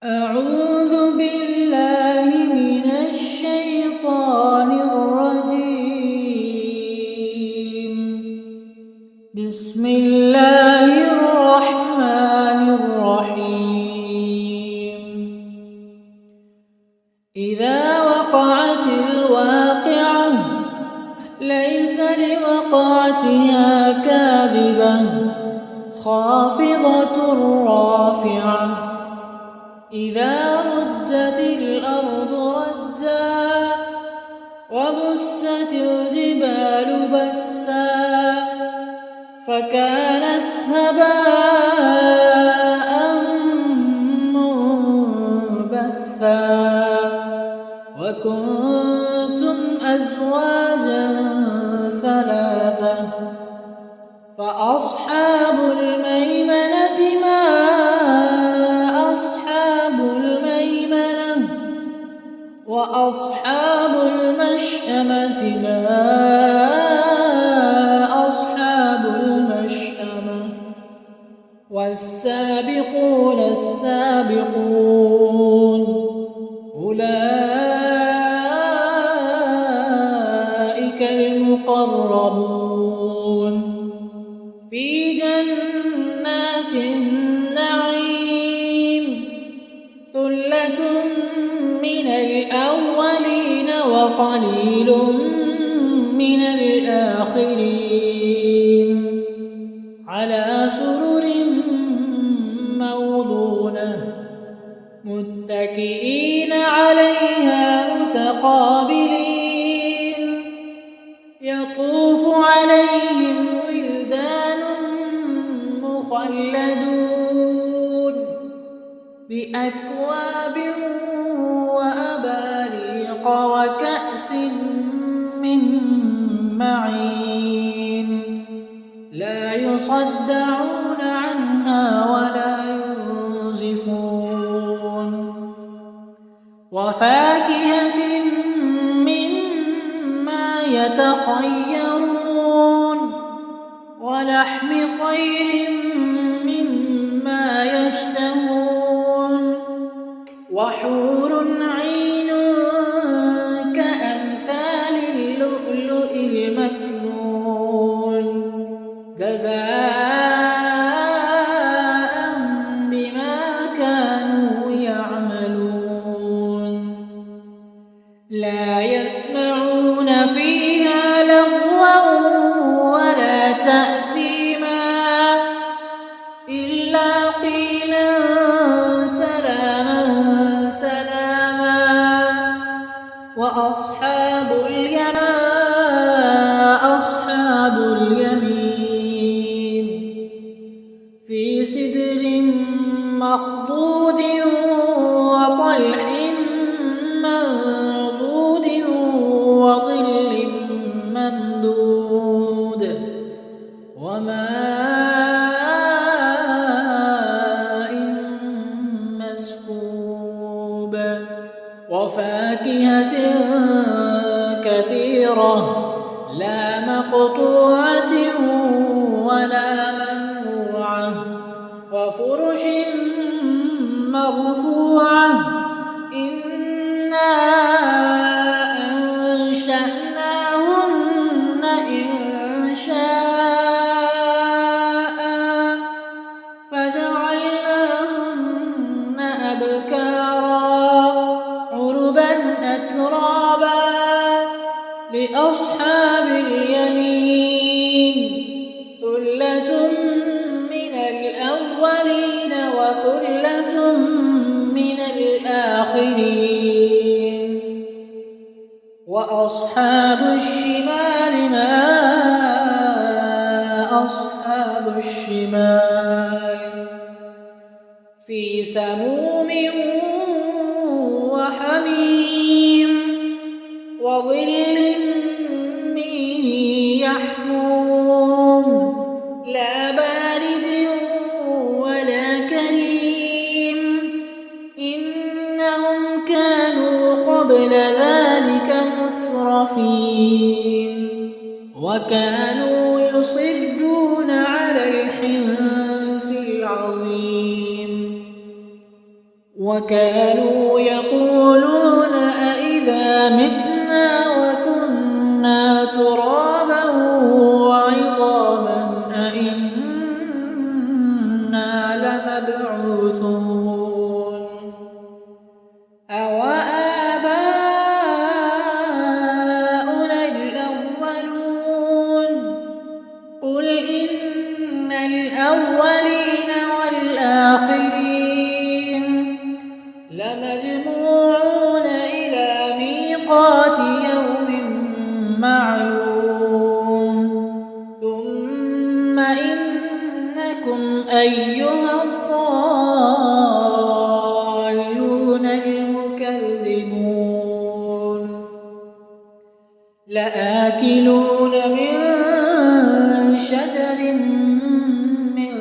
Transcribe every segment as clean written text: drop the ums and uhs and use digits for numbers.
أعوذ بالله من الشيطان الرجيم. بسم الله الرحمن الرحيم. إذا وقعت الواقعة ليس لوقعتها كاذبة خافضة رافعة إذا رجت الأرض رجا وبست الجبال بسا فكانت هباء منبثا وكنتم أزواجا ثلاثة فأصحاب الميمنة ما وأصحاب المشأمة ما أصحاب المشأمة والسابقون السابقون أولئك المقربون في جنات النعيم ثلة من الأولين وقليل من الآخرين على سرر موضونة متكئين عليها متقابلين يطوف عليهم ولدان مخلدون بأكواب وكأس من معين لا يصدعون عنها ولا ينزفون وفاكهة مما يتخيرون ولحم طير مما يشتهون وحور عين المكنون جزاء بما كانوا يعملون لا يسمعون فيها لغوا ولا تأثيما إلا قيلا سلاما سلاما وأصحاب اليمين في سدر مخضود وطلح منضود وظل ممدود وماء مسكوب وفاكهة كثيرة لا مقطوعة ولا ممنوعة وفرش مرفوعة إنا أنشأناهن إنشاء فجعلناهن أبكارا عربا أترابا لأصحاب اليمين ثلة من الأولين وثلة من الآخرين وأصحاب الشمال ما أصحاب الشمال في سموم وحميم وظل من يحموم لا بارد ولا كريم إنهم كانوا قبل ذلك مترفين وكانوا يصرون على الحنث العظيم وكانوا يقولون أإذا متنا وكنا ترابا وعظاما أإنا لمبعوثون أوآباؤنا الأولون قل إن الأولين والآخرين لمجموعون إلى ميقات يوم معلوم ثم إنكم أيها الضالون المكذبون لآكلون من شجر من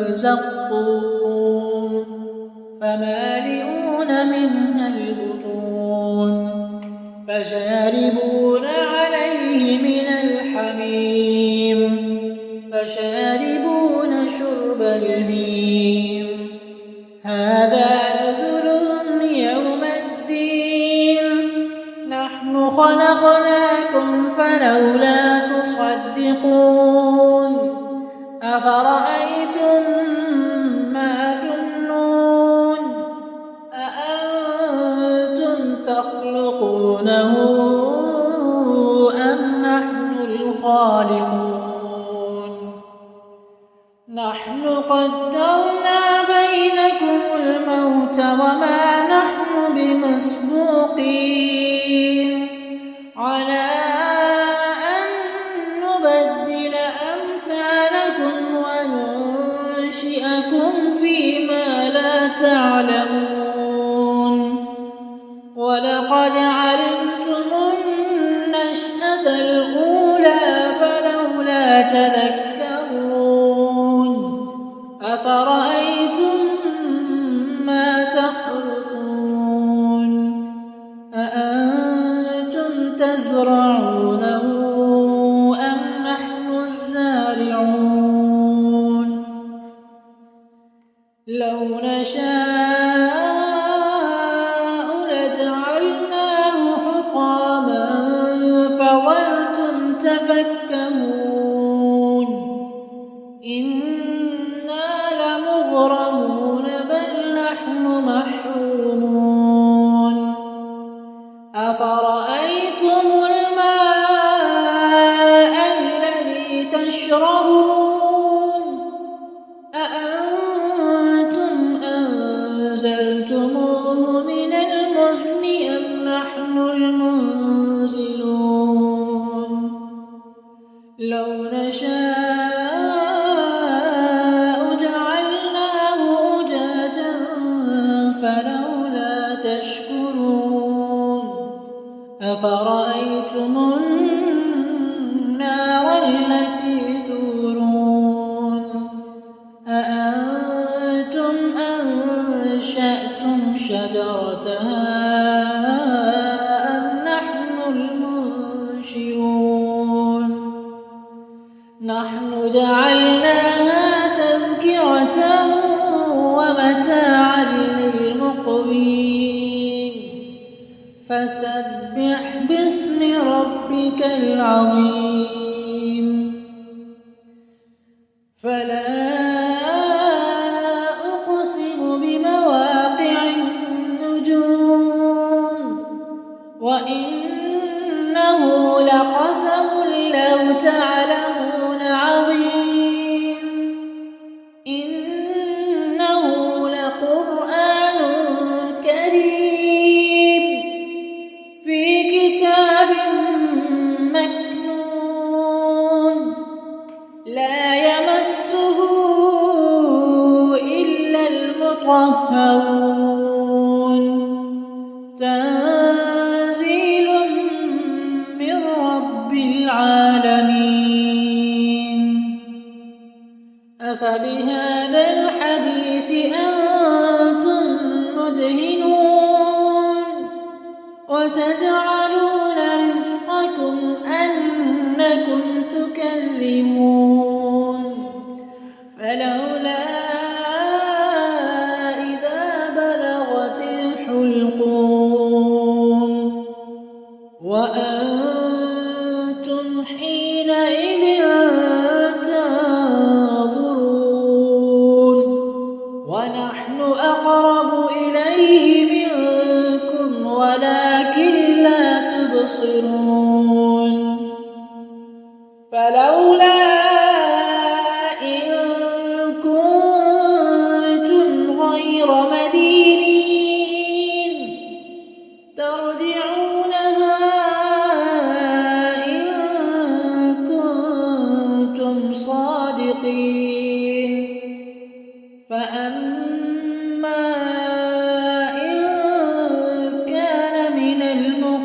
زقوم فمالئون منها البطون فشاربون عليه من الحميم فشاربون شرب الهيم هذا نزلهم يوم الدين نحن خلقناكم فلولا تصدقون أفرأيتم ما تمنون أأنتم تخلقونه أم نحن الخالقون نحن قدرنا بينكم الموت وما نحن بمسبوقين على أن نبدل أمثالكم وننشئكم فيما لا تعلمون ولقد علمتم النشأة الأولى فلولا تذكرون أفرأيتم ما تحرثون أأنتم تزرعونه أم نحن الزارعون لو نشاء لجعلناه حطاما فظلتم تفكهون إنا لمغرمون بل نحن محرومون أفرأيتم الماء الذي تشربون أأنتم أنزلتموه من المزن أم نحن المنزلون لو نشاء جعلناه أجاجا فلولا تشكرون أفرأيتم النار التي تورون أأنتم أنشأتم شجرتها أم نحن المنشئون نحن جعلناها تذكرة ومتاعا للمقوين فسبح باسم ربك العظيم فلا أقسم بمواقع النجوم وإنه لقسم لو تعلمون عظيم إنه لقرآن كريم في كتاب مكنون لا يمسه إلا المطهرون تنزيل من رب العالمين أفبهذا الحديث أنتم مدهنون وتجعلون رزقكم أنكم تكذبون فلولا إذا بلغت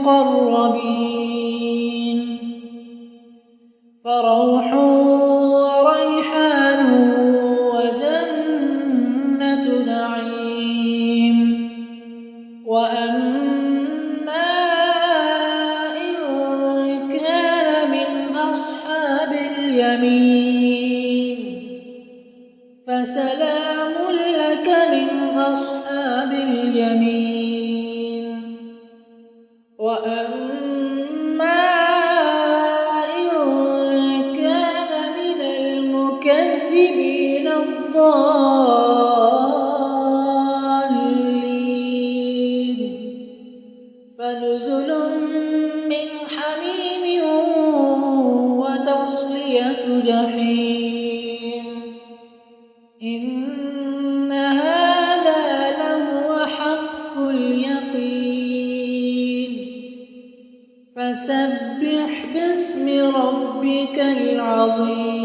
المقربين فروح وريحان وجنة نعيم وأما إن كان من أصحاب اليمين فسلام لك من أصحاب اليمين وأما إن كان من المكذبين الضالين فنزل من حميم وتصلية جحيم إن هذا لهو حق اليقين فسبح باسم ربك العظيم.